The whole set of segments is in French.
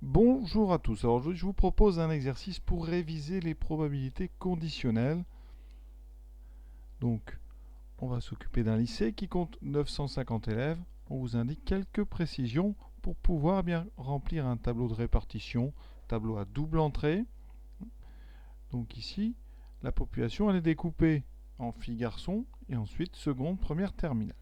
Bonjour à tous. Alors aujourd'hui, je vous propose un exercice pour réviser les probabilités conditionnelles. Donc, on va s'occuper d'un lycée qui compte 950 élèves. On vous indique quelques précisions pour pouvoir bien remplir un tableau de répartition, tableau à double entrée. Donc ici, la population elle est découpée en filles-garçons et ensuite seconde, première, terminale.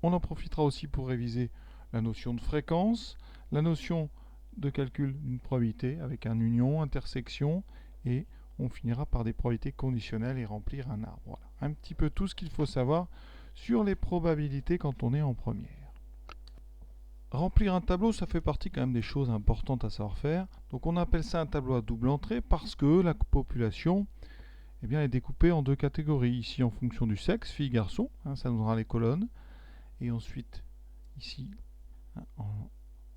On en profitera aussi pour réviser la notion de fréquence, la notion de calcul d'une probabilité avec un union, intersection, et on finira par des probabilités conditionnelles et remplir un arbre. Voilà. Un petit peu tout ce qu'il faut savoir sur les probabilités quand on est en première. Remplir un tableau, ça fait partie quand même des choses importantes à savoir faire. Donc on appelle ça un tableau à double entrée parce que la population est découpée en deux catégories. Ici en fonction du sexe, filles, garçons, ça nous donnera les colonnes. Et ensuite, ici,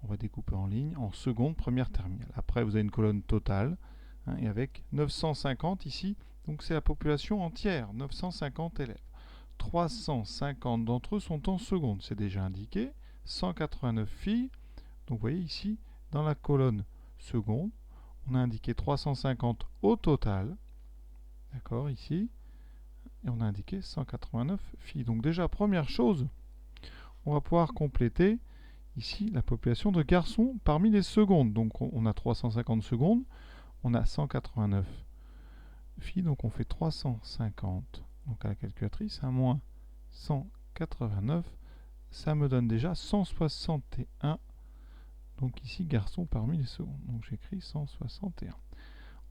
on va découper en ligne, en seconde, première, terminale. Après, vous avez une colonne totale, et avec 950 ici, donc c'est la population entière, 950 élèves. 350 d'entre eux sont en seconde, c'est déjà indiqué. 189 filles, donc vous voyez ici, dans la colonne seconde, on a indiqué 350 au total, d'accord, ici, et on a indiqué 189 filles. Donc déjà, première chose, on va pouvoir compléter ici la population de garçons parmi les secondes. Donc on a 350 secondes, on a 189 filles, donc on fait 350. Donc à la calculatrice, un moins 189, ça me donne déjà 161. Donc ici, garçons parmi les secondes. Donc j'écris 161.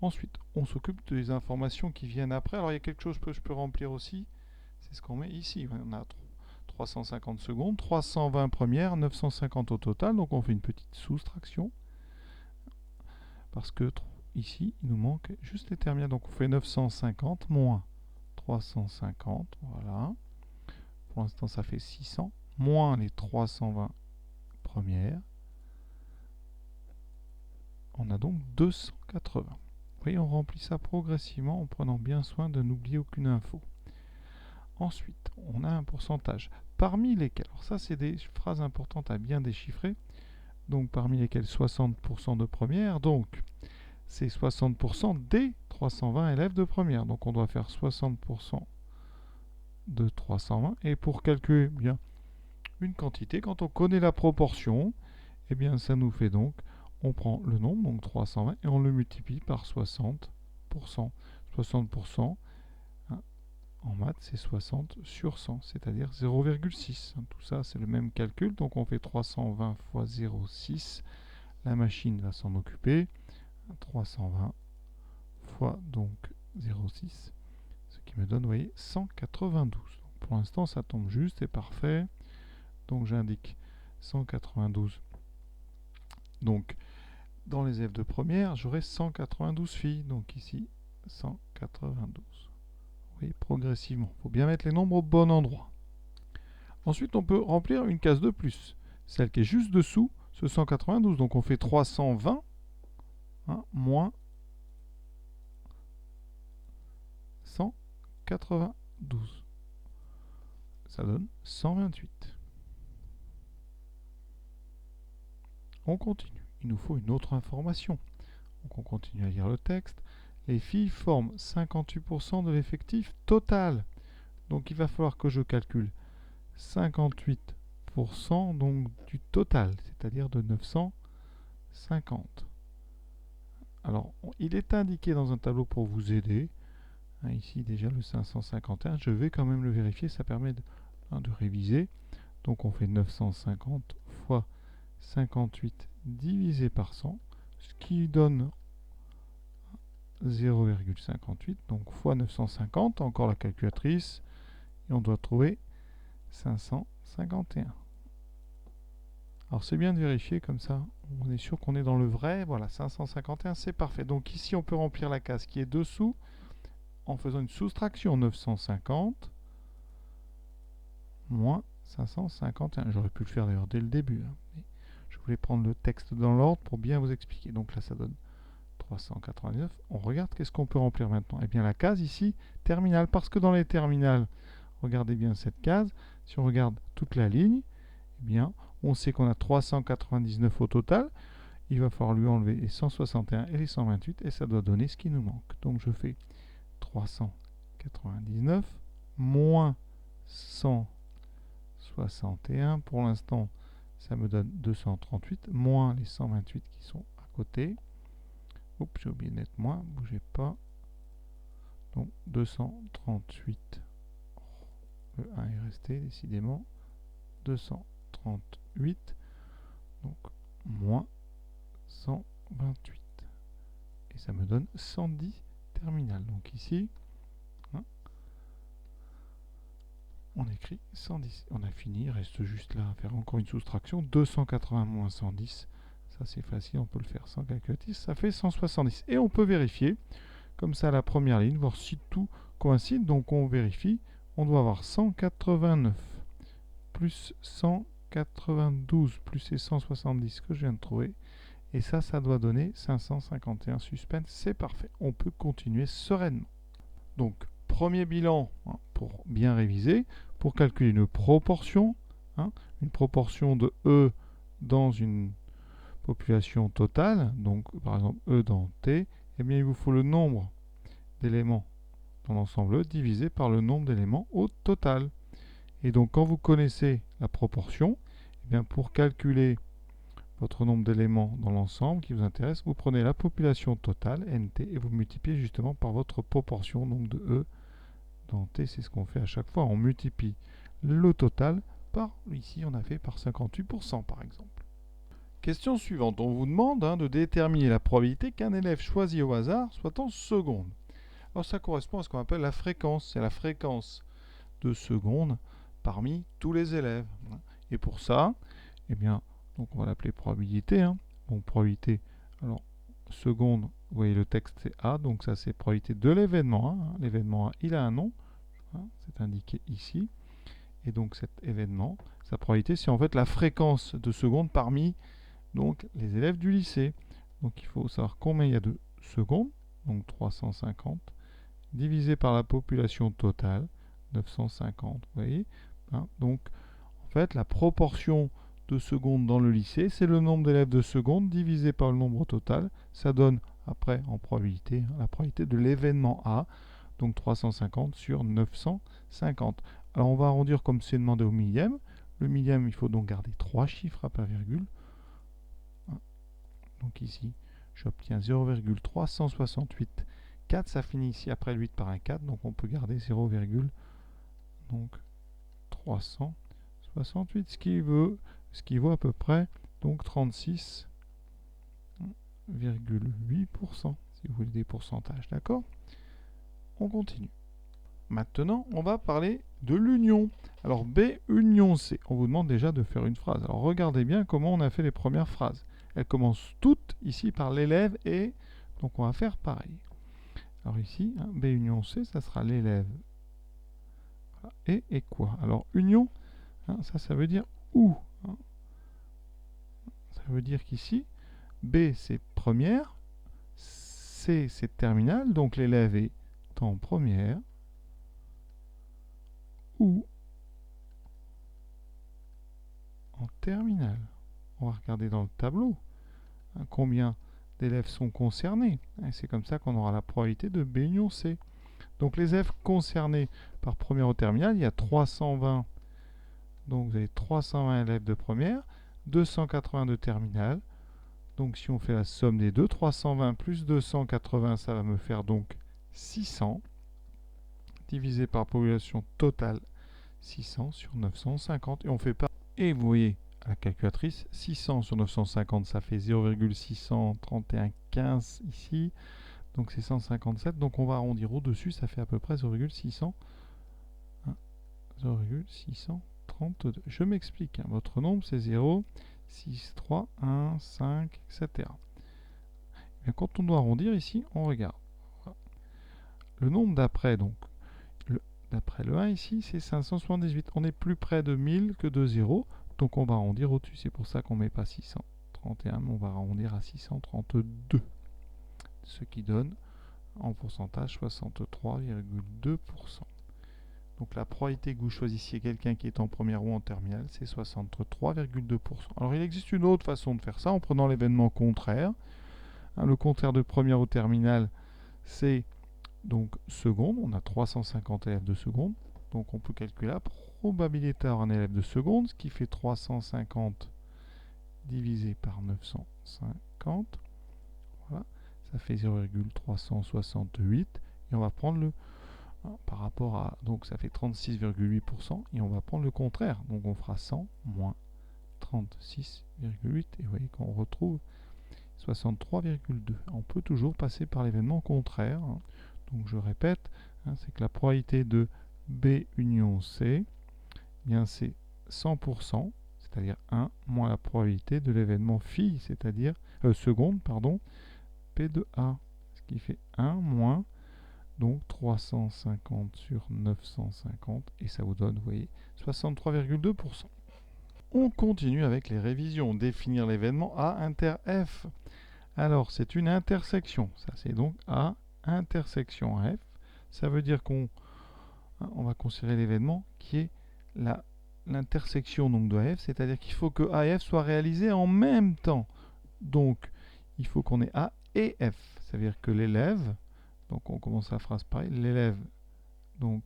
Ensuite, on s'occupe des informations qui viennent après. Alors il y a quelque chose que je peux remplir aussi. C'est ce qu'on met ici. On a 350 secondes, 320 premières, 950 au total. Donc on fait une petite soustraction. Parce que ici, il nous manque juste les terminales. Donc on fait 950 moins 350. Voilà. Pour l'instant, ça fait 600. Moins les 320 premières. On a donc 280. Vous voyez, on remplit ça progressivement en prenant bien soin de n'oublier aucune info. Ensuite, on a un pourcentage. Parmi lesquels, alors ça c'est des phrases importantes à bien déchiffrer, donc parmi lesquels 60% de première, donc c'est 60% des 320 élèves de première. Donc on doit faire 60% de 320. Et pour calculer bien une quantité, quand on connaît la proportion, eh bien ça nous fait donc, on prend le nombre, donc 320, et on le multiplie par 60%. 60%, en maths, c'est 60 sur 100, c'est-à-dire 0,6. Tout ça, c'est le même calcul. Donc, on fait 320 fois 0,6. La machine va s'en occuper. 320 fois donc 0,6. Ce qui me donne, vous voyez, 192. Donc, pour l'instant, ça tombe juste et parfait. Donc, j'indique 192. Donc, dans les élèves de première, j'aurai 192 filles. Donc, ici, 192. Oui, progressivement. Il faut bien mettre les nombres au bon endroit. Ensuite, on peut remplir une case de plus. Celle qui est juste dessous, ce 192. Donc on fait 320 moins 192. Ça donne 128. On continue. Il nous faut une autre information. Donc on continue à lire le texte. Les filles forment 58% de l'effectif total. Donc il va falloir que je calcule 58% donc du total, c'est-à-dire de 950. Alors, il est indiqué dans un tableau pour vous aider. Ici, déjà, le 551. Je vais quand même le vérifier. Ça permet de réviser. Donc, on fait 950 fois 58 divisé par 100, ce qui donne 0,58. Donc, fois 950. Encore la calculatrice. Et on doit trouver 551. Alors c'est bien de vérifier comme ça, on est sûr qu'on est dans le vrai. Voilà, 551, c'est parfait. Donc ici, on peut remplir la case qui est dessous en faisant une soustraction. 950 moins 551. J'aurais pu le faire d'ailleurs dès le début. Mais je voulais prendre le texte dans l'ordre pour bien vous expliquer. Donc là, ça donne 399. On regarde qu'est-ce qu'on peut remplir maintenant. Eh bien la case ici, terminale. Parce que dans les terminales, regardez bien cette case. Si on regarde toute la ligne, eh bien. On sait qu'on a 399 au total. Il va falloir lui enlever les 161 et les 128 et ça doit donner ce qui nous manque. Donc je fais 399 moins 161. Pour l'instant, ça me donne 238 moins les 128 qui sont à côté. Oups, j'ai oublié de mettre moins, bougez pas. Donc 238. Le 1 est resté décidément. 238. Donc moins 128. Et ça me donne 110 terminal. Donc ici, hein, on écrit 110. On a fini, il reste juste là à faire encore une soustraction. 280 moins 110. Ça c'est facile, on peut le faire sans calculatrice. Ça fait 170. Et on peut vérifier, comme ça, la première ligne, voir si tout coïncide. Donc on vérifie. On doit avoir 189 plus 192 plus les 170 que je viens de trouver. Et ça doit donner 551 suspense. C'est parfait. On peut continuer sereinement. Donc, premier bilan, hein, pour bien réviser, pour calculer une proportion de E dans une population totale, donc par exemple E dans T, eh bien il vous faut le nombre d'éléments dans l'ensemble E divisé par le nombre d'éléments au total. Et donc quand vous connaissez la proportion, eh bien pour calculer votre nombre d'éléments dans l'ensemble qui vous intéresse, vous prenez la population totale, NT, et vous multipliez justement par votre proportion, nombre de E dans T, c'est ce qu'on fait à chaque fois, on multiplie le total par, ici on a fait par 58% par exemple. Question suivante, on vous demande de déterminer la probabilité qu'un élève choisi au hasard soit en seconde. Alors ça correspond à ce qu'on appelle la fréquence, c'est la fréquence de seconde parmi tous les élèves. Et pour ça, eh bien, donc on va l'appeler probabilité. Bon, probabilité, alors seconde, vous voyez le texte c'est A, donc ça c'est probabilité de l'événement A. L'événement A, il a un nom, c'est indiqué ici. Et donc cet événement, sa probabilité, c'est en fait la fréquence de seconde parmi donc, les élèves du lycée. Donc il faut savoir combien il y a de secondes, donc 350, divisé par la population totale, 950, vous voyez. Donc en fait, la proportion de secondes dans le lycée, c'est le nombre d'élèves de secondes divisé par le nombre total. Ça donne après en probabilité, la probabilité de l'événement A, donc 350 sur 950. Alors on va arrondir comme c'est demandé au millième. Le millième, il faut donc garder 3 chiffres après virgule. Donc ici, j'obtiens 0,368. 4, ça finit ici après le 8 par un 4, donc on peut garder 0,368, ce qui vaut à peu près donc 36,8%, si vous voulez des pourcentages, d'accord? On continue. Maintenant, on va parler de l'union. Alors B union C, on vous demande déjà de faire une phrase. Alors regardez bien comment on a fait les premières phrases. Elles commencent toutes ici par l'élève et donc on va faire pareil. Alors ici, B union C, ça sera l'élève. Voilà. Et quoi? Alors union, ça veut dire où? Ça veut dire qu'ici, B c'est première, C c'est terminale, donc l'élève est en première, ou en terminale. On va regarder dans le tableau combien d'élèves sont concernés. C'est comme ça qu'on aura la probabilité de B union C. Donc les élèves concernés par première au terminal, il y a 320. Donc vous avez 320 élèves de première, 280 de terminale. Donc si on fait la somme des deux, 320 plus 280, ça va me faire donc 600. Divisé par population totale, 600 sur 950. Et on fait pas. Et vous voyez, à la calculatrice, 600 sur 950, ça fait 0,631,15 ici. Donc c'est 157. Donc on va arrondir au-dessus, ça fait à peu près 0,632. Je m'explique. Votre nombre, c'est 0, 6, 3, 1, 5, etc. Et quand on doit arrondir ici, on regarde. Le nombre d'après, donc, d'après le 1 ici, c'est 578. On est plus près de 1000 que de 0. Donc on va arrondir au-dessus. C'est pour ça qu'on ne met pas 631, mais on va arrondir à 632. Ce qui donne en pourcentage 63,2%. Donc la probabilité que vous choisissiez quelqu'un qui est en première ou en terminale, c'est 63,2%. Alors il existe une autre façon de faire ça en prenant l'événement contraire. Le contraire de première ou terminale, c'est donc seconde. On a 350 élèves de seconde. Donc on peut calculer la probabilité d'avoir un élève de seconde, ce qui fait 350 divisé par 950. Voilà, ça fait 0,368. Et on va prendre le par rapport à, donc ça fait 36,8%, et on va prendre le contraire, donc on fera 100 moins 36,8, et vous voyez qu'on retrouve 63,2. On peut toujours passer par l'événement contraire, hein. Donc je répète, hein, c'est que la probabilité de B union C, eh bien c'est 100%, c'est-à-dire 1, moins la probabilité de l'événement phi, c'est-à-dire seconde, pardon, P de A, ce qui fait 1 moins donc 350 sur 950, et ça vous donne, vous voyez, 63,2%. On continue avec les révisions. Définir l'événement A inter F. Alors, c'est une intersection. Ça, c'est donc A intersection F. Ça veut dire qu'on va considérer l'événement qui est l'intersection de AF, c'est-à-dire qu'il faut que A et F soient réalisés en même temps. Donc, il faut qu'on ait A et F. Ça veut dire que l'élève, donc on commence la phrase pareil, l'élève donc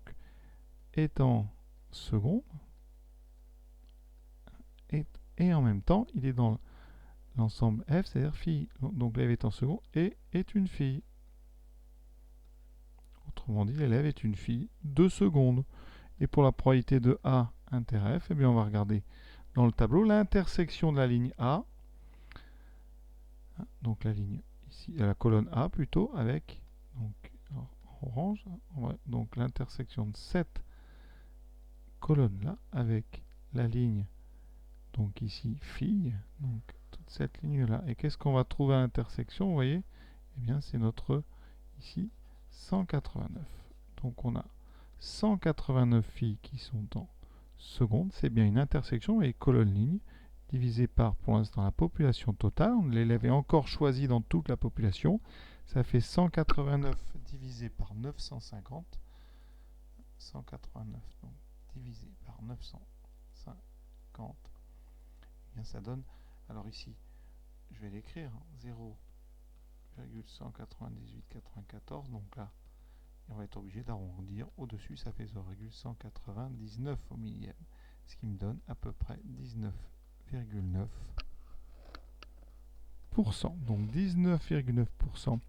est en seconde et en même temps il est dans l'ensemble F, c'est-à-dire fille. Donc l'élève est en seconde et est une fille. Autrement dit, l'élève est une fille de seconde. Et pour la probabilité de A inter F, eh bien on va regarder dans le tableau l'intersection de la ligne A, donc la ligne ici, la colonne A plutôt, avec donc orange, donc l'intersection de cette colonne là avec la ligne donc ici fille, donc toute cette ligne là. Et qu'est-ce qu'on va trouver à l'intersection, vous voyez? Eh bien c'est notre ici 189. Donc on a 189 filles qui sont en seconde, c'est bien une intersection, et colonne ligne divisé par pour l'instant la population totale. L'élève est encore choisi dans toute la population. Ça fait 189 divisé par 950. 189 donc divisé par 950. Et bien ça donne, alors ici je vais l'écrire, 0,198,94. Donc là on va être obligé d'arrondir au-dessus, ça fait 0,199 au millième, ce qui me donne à peu près 19,9%. Donc 19,9%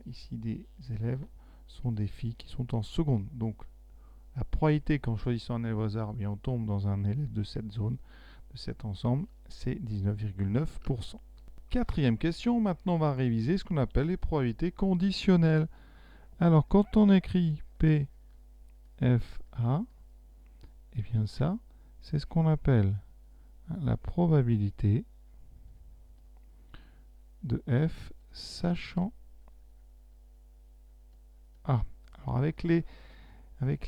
ici des élèves sont des filles qui sont en seconde. Donc la probabilité qu'en choisissant un élève au hasard, bien on tombe dans un élève de cette zone, de cet ensemble, c'est 19,9%. Quatrième question, maintenant on va réviser ce qu'on appelle les probabilités conditionnelles. Alors quand on écrit P, F, A, et bien ça, c'est ce qu'on appelle la probabilité de F sachant A. Alors avec les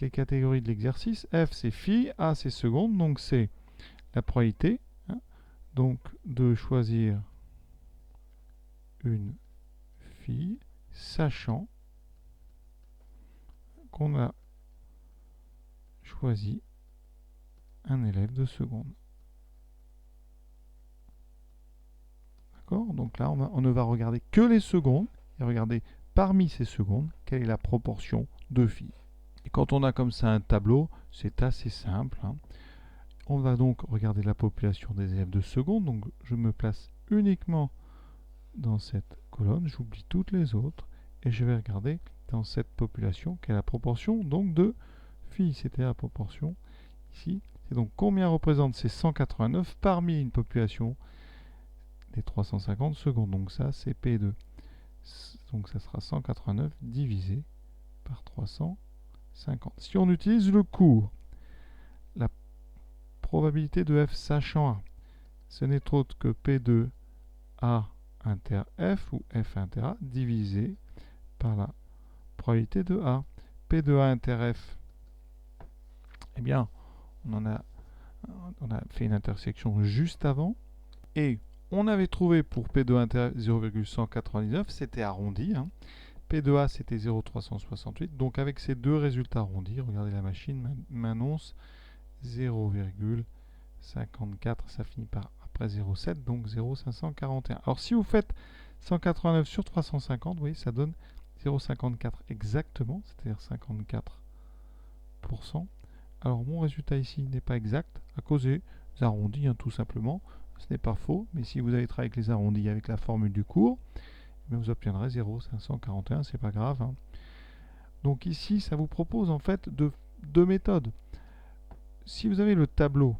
catégories de l'exercice, F c'est fille, A c'est seconde, donc c'est la probabilité donc de choisir une fille sachant qu'on a choisi un élève de seconde. D'accord? Donc là, on ne va regarder que les secondes et regarder parmi ces secondes quelle est la proportion de filles. Et quand on a comme ça un tableau, c'est assez simple. On va donc regarder la population des élèves de seconde. Donc je me place uniquement dans cette colonne, j'oublie toutes les autres et je vais regarder dans cette population quelle est la proportion donc de filles. C'était la proportion ici. C'est donc combien représente ces 189 parmi une population des 350 secondes. Donc ça c'est P2. Donc ça sera 189 divisé par 350. Si on utilise le cours, la probabilité de F sachant A, ce n'est autre que P2 A inter F ou F inter A divisé par la probabilité de A. P2A inter F, eh bien, on a fait une intersection juste avant, et on avait trouvé pour P2 inter 0,199, c'était arrondi, P de A c'était 0,368. Donc avec ces deux résultats arrondis, regardez la machine m'annonce 0,54, ça finit par après 0,7, donc 0,541. Alors si vous faites 189 sur 350, vous voyez, ça donne 0,54 exactement, c'est-à-dire 54%. Alors mon résultat ici n'est pas exact à cause des arrondis, hein, tout simplement. Ce n'est pas faux, mais si vous avez travaillé avec les arrondis avec la formule du cours, vous obtiendrez 0,541, c'est pas grave. Hein. Donc ici, ça vous propose en fait deux méthodes. Si vous avez le tableau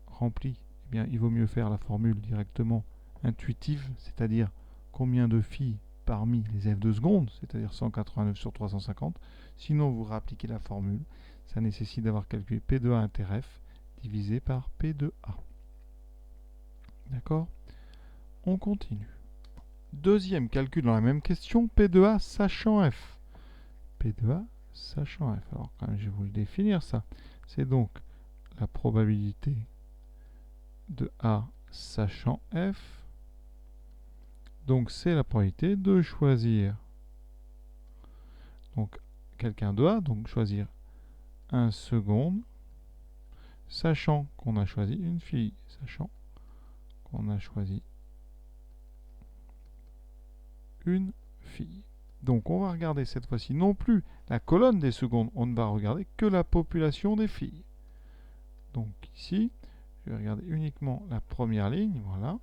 rempli, eh bien, il vaut mieux faire la formule directement intuitive, c'est-à-dire combien de phi parmi les f de seconde, c'est-à-dire 189 sur 350. Sinon, vous réappliquez la formule. Ça nécessite d'avoir calculé P de A inter F divisé par P de A. D'accord? On continue. Deuxième calcul dans la même question, P de A sachant F. P de A sachant F. Alors, quand même, je vais vous le définir, ça. C'est donc la probabilité de A sachant F. Donc, c'est la probabilité de choisir donc quelqu'un de A, donc choisir 1 seconde, sachant qu'on a choisi une fille, sachant qu'on a choisi une fille. Donc on va regarder cette fois-ci non plus la colonne des secondes, on ne va regarder que la population des filles. Donc ici, je vais regarder uniquement la première ligne, voilà.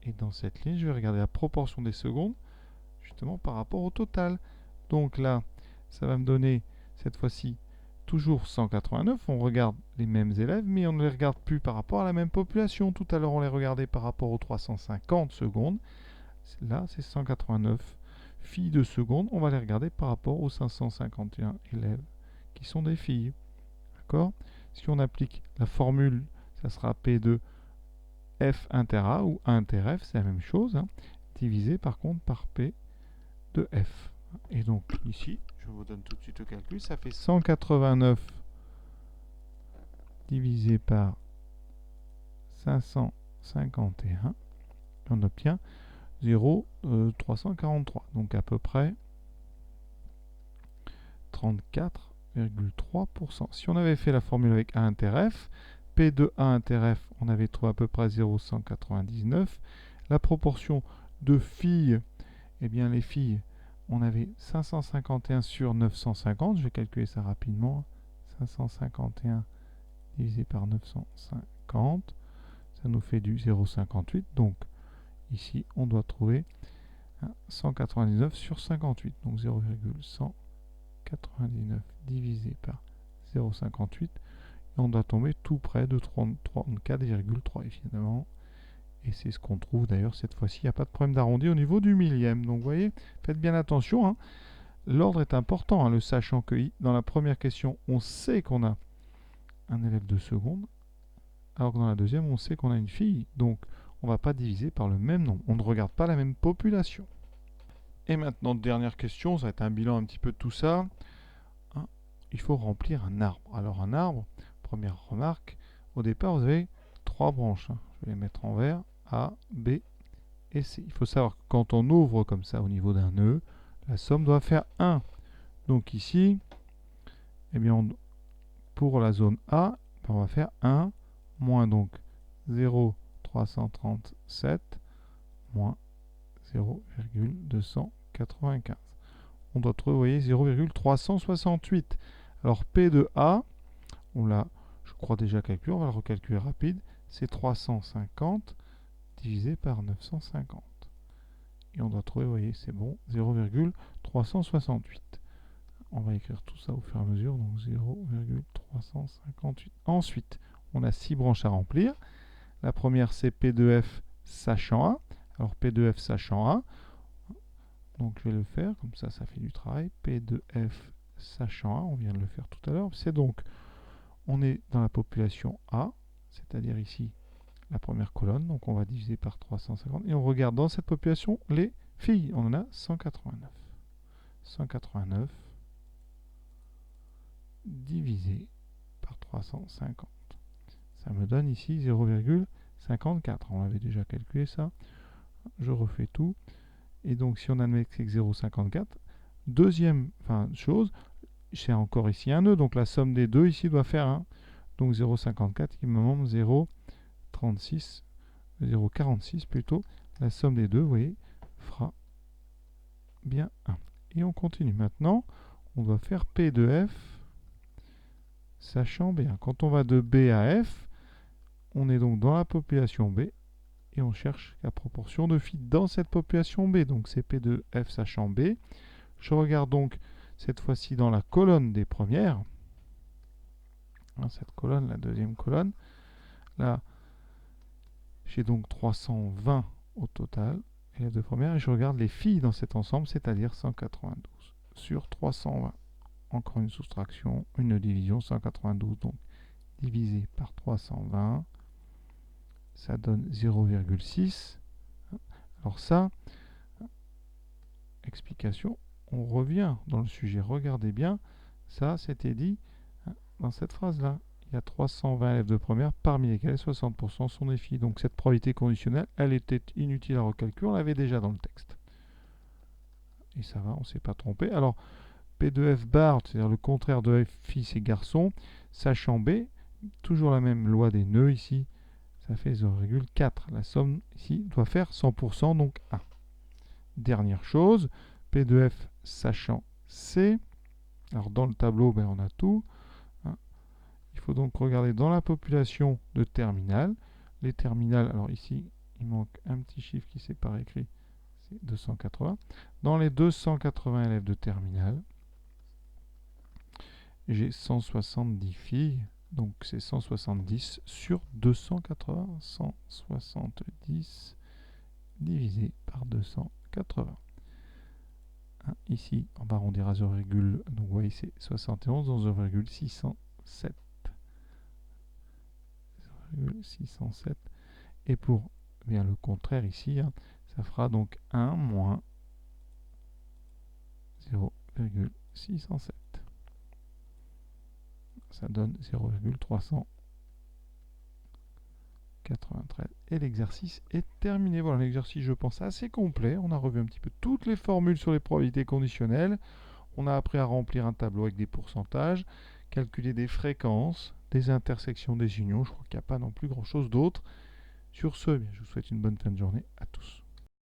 Et dans cette ligne, je vais regarder la proportion des secondes, justement par rapport au total. Donc là, ça va me donner cette fois-ci toujours 189. On regarde les mêmes élèves, mais on ne les regarde plus par rapport à la même population. Tout à l'heure, on les regardait par rapport aux 350 secondes. Là, c'est 189 filles de seconde. On va les regarder par rapport aux 551 élèves qui sont des filles. D'accord? Si on applique la formule, ça sera P de F inter A ou A inter F, c'est la même chose, hein, divisé par contre par P de F. Et donc ici, je vous donne tout de suite le calcul, ça fait 189 divisé par 551. On obtient 0,343. Donc à peu près 34,3%. Si on avait fait la formule avec A inter F, P de A inter F, on avait trouvé à peu près 0,199. La proportion de filles, eh bien les filles, on avait 551 sur 950. Je vais calculer ça rapidement. 551 divisé par 950, ça nous fait du 0,58. Donc ici, on doit trouver 199 sur 58, donc 0,199 divisé par 0,58, et on doit tomber tout près de 34,3 évidemment, et c'est ce qu'on trouve d'ailleurs cette fois-ci. Il n'y a pas de problème d'arrondi au niveau du millième, donc vous voyez, faites bien attention, hein. L'ordre est important, hein, le sachant que dans la première question, on sait qu'on a un élève de seconde, alors que dans la deuxième, on sait qu'on a une fille, donc on ne va pas diviser par le même nombre, on ne regarde pas la même population. Et maintenant, dernière question, ça va être un bilan un petit peu de tout ça. Hein, il faut remplir un arbre. Alors un arbre, première remarque, au départ vous avez 3 branches. Hein. Je vais les mettre en vert, A, B et C. Il faut savoir que quand on ouvre comme ça au niveau d'un nœud, la somme doit faire 1. Donc ici, eh bien, pour la zone A, on va faire 1 moins donc 0,337 moins 0,295. On doit trouver, vous voyez, 0,368. Alors P de A, on l'a, je crois, déjà calculé, on va le recalculer rapide, c'est 350 divisé par 950. Et on doit trouver, vous voyez, c'est bon, 0,368. On va écrire tout ça au fur et à mesure, donc 0,358. Ensuite, on a 6 branches à remplir. La première, c'est P de F sachant A. Alors P de F sachant A, donc je vais le faire, comme ça, ça fait du travail. P de F sachant A, on vient de le faire tout à l'heure. C'est donc, on est dans la population A, c'est-à-dire ici, la première colonne. Donc on va diviser par 350. Et on regarde dans cette population les filles. On en a 189. 189 divisé par 350. Ça me donne ici 0,54. On avait déjà calculé ça. Je refais tout. Et donc, si on admet que c'est 0,54, deuxième chose, c'est encore ici un nœud, donc la somme des deux ici doit faire 1. Donc 0,54 qui me montre 0,36, 0,46 plutôt. La somme des deux, vous voyez, fera bien 1. Et on continue. Maintenant, on doit faire P de F, sachant B1. Quand on va de B à F, on est donc dans la population B, et on cherche la proportion de phi dans cette population B. Donc c'est P de F sachant B. Je regarde donc cette fois-ci dans la colonne des premières. Cette colonne, la deuxième colonne. Là, j'ai donc 320 au total, et les deux premières, et je regarde les phi dans cet ensemble, c'est-à-dire 192 sur 320. Encore une soustraction, une division, 192, donc divisé par 320, ça donne 0,6. Alors ça, explication, on revient dans le sujet. Regardez bien, ça c'était dit dans cette phrase-là. Il y a 320 élèves de première, parmi lesquels 60% sont des filles. Donc cette probabilité conditionnelle, elle était inutile à recalculer, on l'avait déjà dans le texte. Et ça va, on ne s'est pas trompé. Alors, P de F bar, c'est-à-dire le contraire de F, filles et garçons, sachant B, toujours la même loi des nœuds ici, ça fait 0,4. La somme ici doit faire 100%, donc 1. Dernière chose, P de F sachant C. Alors dans le tableau, on a tout. Il faut donc regarder dans la population de terminales. Les terminales, alors ici, il manque un petit chiffre qui s'est pas écrit, c'est 280. Dans les 280 élèves de terminale, j'ai 170 filles, donc c'est 170 sur 280, 170 divisé par 280. Ici, on va arrondir à 0, donc vous voyez c'est 71 dans 0,607. 0,607. Et pour bien le contraire ici, ça fera donc 1 moins 0,607. Ça donne 0,393. Et l'exercice est terminé. Voilà, l'exercice, je pense, assez complet. On a revu un petit peu toutes les formules sur les probabilités conditionnelles. On a appris à remplir un tableau avec des pourcentages, calculer des fréquences, des intersections, des unions. Je crois qu'il n'y a pas non plus grand-chose d'autre. Sur ce, je vous souhaite une bonne fin de journée à tous.